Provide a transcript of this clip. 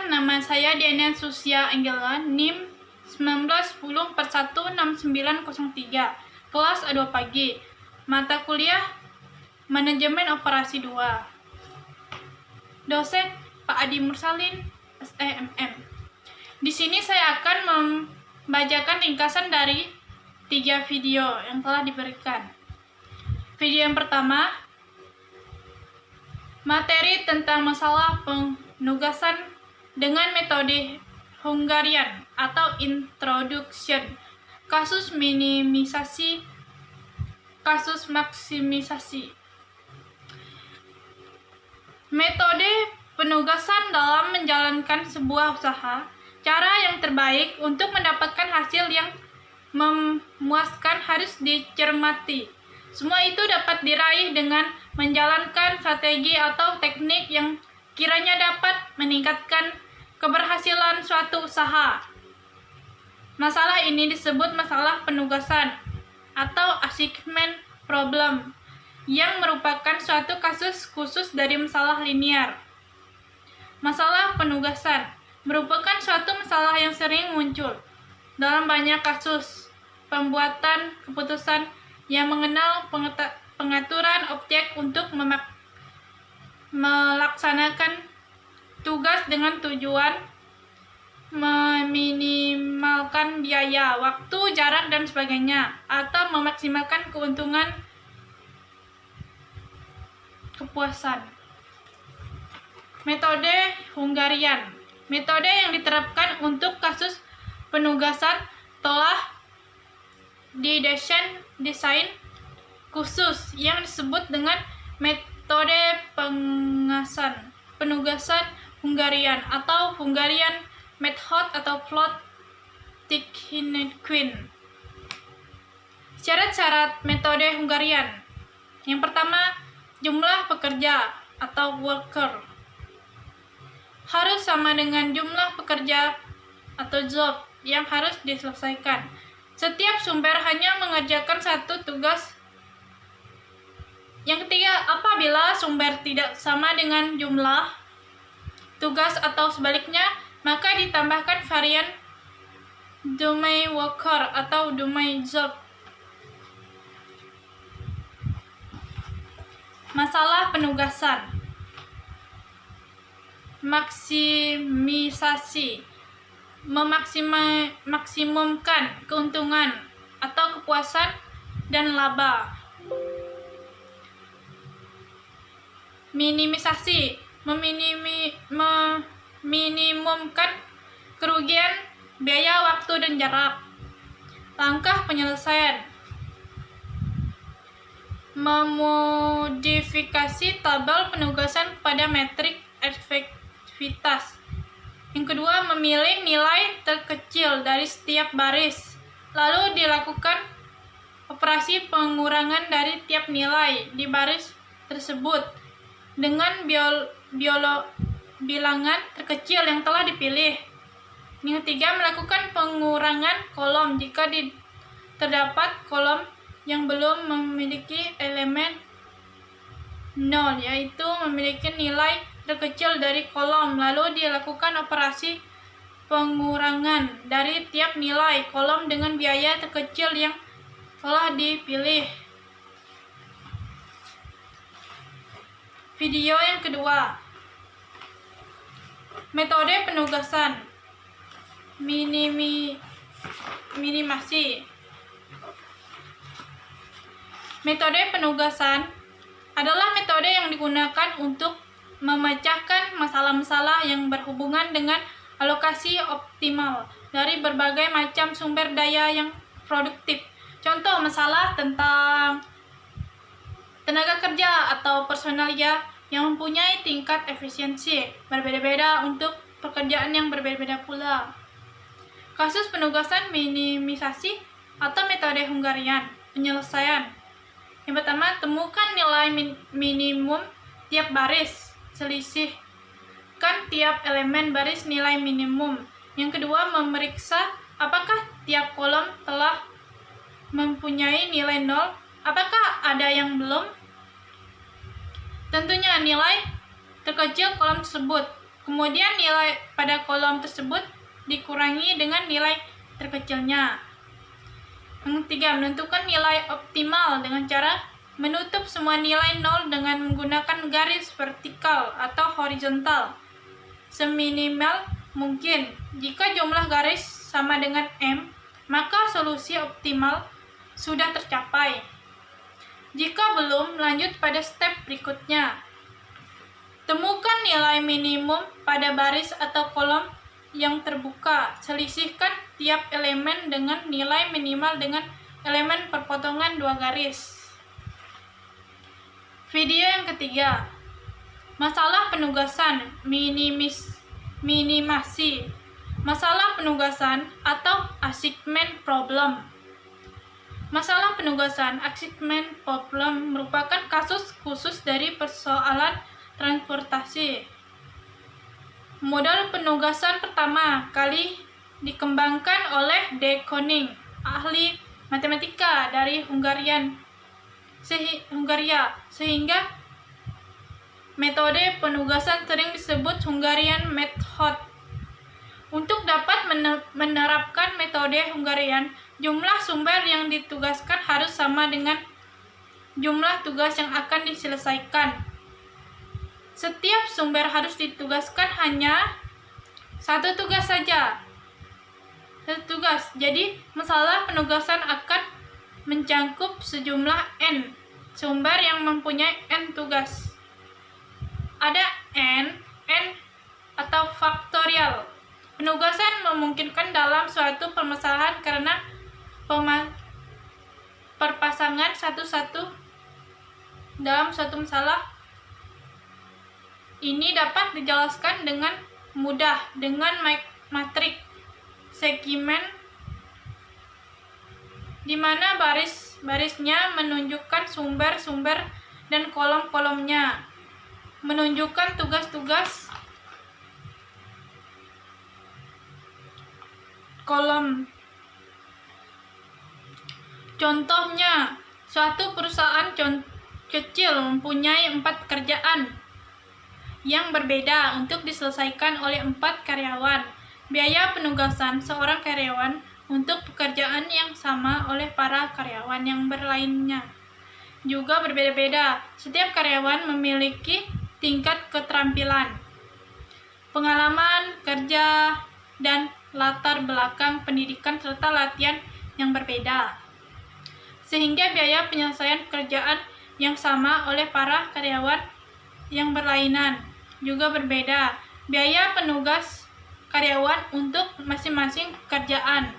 Perkenalkan, nama saya Diana Susia Anggela, NIM 1910416903, kelas A2 pagi, mata kuliah Manajemen Operasi 2. Dosen Pak Adi Mursalin, SEMM. Di sini saya akan membacakan ringkasan dari 3 video yang telah diberikan. Video yang pertama, materi tentang masalah penugasan dengan metode Hungarian atau introduction, kasus minimisasi, kasus maksimisasi. Metode penugasan dalam menjalankan sebuah usaha, cara yang terbaik untuk mendapatkan hasil yang memuaskan harus dicermati. Semua itu dapat diraih dengan menjalankan strategi atau teknik yang kiranya dapat meningkatkan keberhasilan suatu usaha. Masalah ini disebut masalah penugasan atau assignment problem, yang merupakan suatu kasus khusus dari masalah linear. Masalah penugasan merupakan suatu masalah yang sering muncul dalam banyak kasus pembuatan keputusan yang mengenal pengaturan objek untuk melaksanakan tugas dengan tujuan meminimalkan biaya, waktu, jarak, dan sebagainya, atau memaksimalkan keuntungan kepuasan. Metode Hungarian. Metode yang diterapkan untuk kasus penugasan telah didesain khusus yang disebut dengan metode penugasan Hungarian atau Hungarian Method atau Plot Technique. Syarat-syarat metode Hungarian. Yang pertama, jumlah pekerja atau worker harus sama dengan jumlah pekerja atau job yang harus diselesaikan. Setiap sumber hanya mengerjakan satu tugas. Yang ketiga, apabila sumber tidak sama dengan jumlah tugas atau sebaliknya, maka ditambahkan varian domain worker atau domain job. Masalah penugasan. Maksimisasi, maksimumkan keuntungan atau kepuasan dan laba. Minimisasi, meminimumkan kerugian, biaya, waktu, dan jarak. Langkah penyelesaian: memodifikasi tabel penugasan pada metrik efektivitas. Yang kedua, memilih nilai terkecil dari setiap baris, lalu dilakukan operasi pengurangan dari tiap nilai di baris tersebut dengan bilangan terkecil yang telah dipilih. Yang ketiga, melakukan pengurangan kolom jika terdapat kolom yang belum memiliki elemen 0, yaitu memiliki nilai terkecil dari kolom, lalu dilakukan operasi pengurangan dari tiap nilai kolom dengan biaya terkecil yang telah dipilih. Video yang kedua, metode penugasan minimasi. Metode penugasan adalah metode yang digunakan untuk memecahkan masalah-masalah yang berhubungan dengan alokasi optimal dari berbagai macam sumber daya yang produktif. Contoh masalah tentang tenaga kerja atau personalia yang mempunyai tingkat efisiensi berbeda-beda untuk pekerjaan yang berbeda-beda pula. Kasus penugasan minimisasi atau metode Hungarian. Penyelesaian. Yang pertama, temukan nilai minimum tiap baris. Selisihkan tiap elemen baris nilai minimum. Yang kedua, memeriksa apakah tiap kolom telah mempunyai nilai 0. Apakah ada yang belum? Tentunya nilai terkecil kolom tersebut. Kemudian nilai pada kolom tersebut dikurangi dengan nilai terkecilnya. Yang ketiga, menentukan nilai optimal dengan cara menutup semua nilai nol dengan menggunakan garis vertikal atau horizontal seminimal mungkin. Jika jumlah garis sama dengan M, maka solusi optimal sudah tercapai. Jika belum, lanjut pada step berikutnya. Temukan nilai minimum pada baris atau kolom yang terbuka. Selisihkan tiap elemen dengan nilai minimal dengan elemen perpotongan dua garis. Video yang ketiga, masalah penugasan minimasi. Masalah penugasan atau assignment problem. Masalah penugasan assignment problem merupakan kasus khusus dari persoalan transportasi. Model penugasan pertama kali dikembangkan oleh De Koning, ahli matematika dari Hungaria, sehingga metode penugasan sering disebut Hungarian method. Untuk dapat menerapkan metode Hungarian, jumlah sumber yang ditugaskan harus sama dengan jumlah tugas yang akan diselesaikan. Setiap sumber harus ditugaskan hanya satu tugas saja. Jadi, masalah penugasan akan mencakup sejumlah N sumber yang mempunyai N tugas. Ada N atau faktorial. Penugasan memungkinkan dalam suatu permasalahan karena perpasangan satu-satu dalam suatu masalah ini dapat dijelaskan dengan mudah dengan matriks segmen di mana baris-barisnya menunjukkan sumber-sumber dan kolom-kolomnya menunjukkan tugas-tugas kolom. Contohnya, suatu perusahaan kecil mempunyai 4 pekerjaan yang berbeda untuk diselesaikan oleh 4 karyawan. Biaya penugasan seorang karyawan untuk pekerjaan yang sama oleh para karyawan yang berlainnya juga berbeda-beda. Setiap karyawan memiliki tingkat keterampilan, pengalaman kerja, dan latar belakang pendidikan serta latihan yang berbeda. Sehingga biaya penyelesaian pekerjaan yang sama oleh para karyawan yang berlainan juga berbeda. Biaya penugas karyawan untuk masing-masing pekerjaan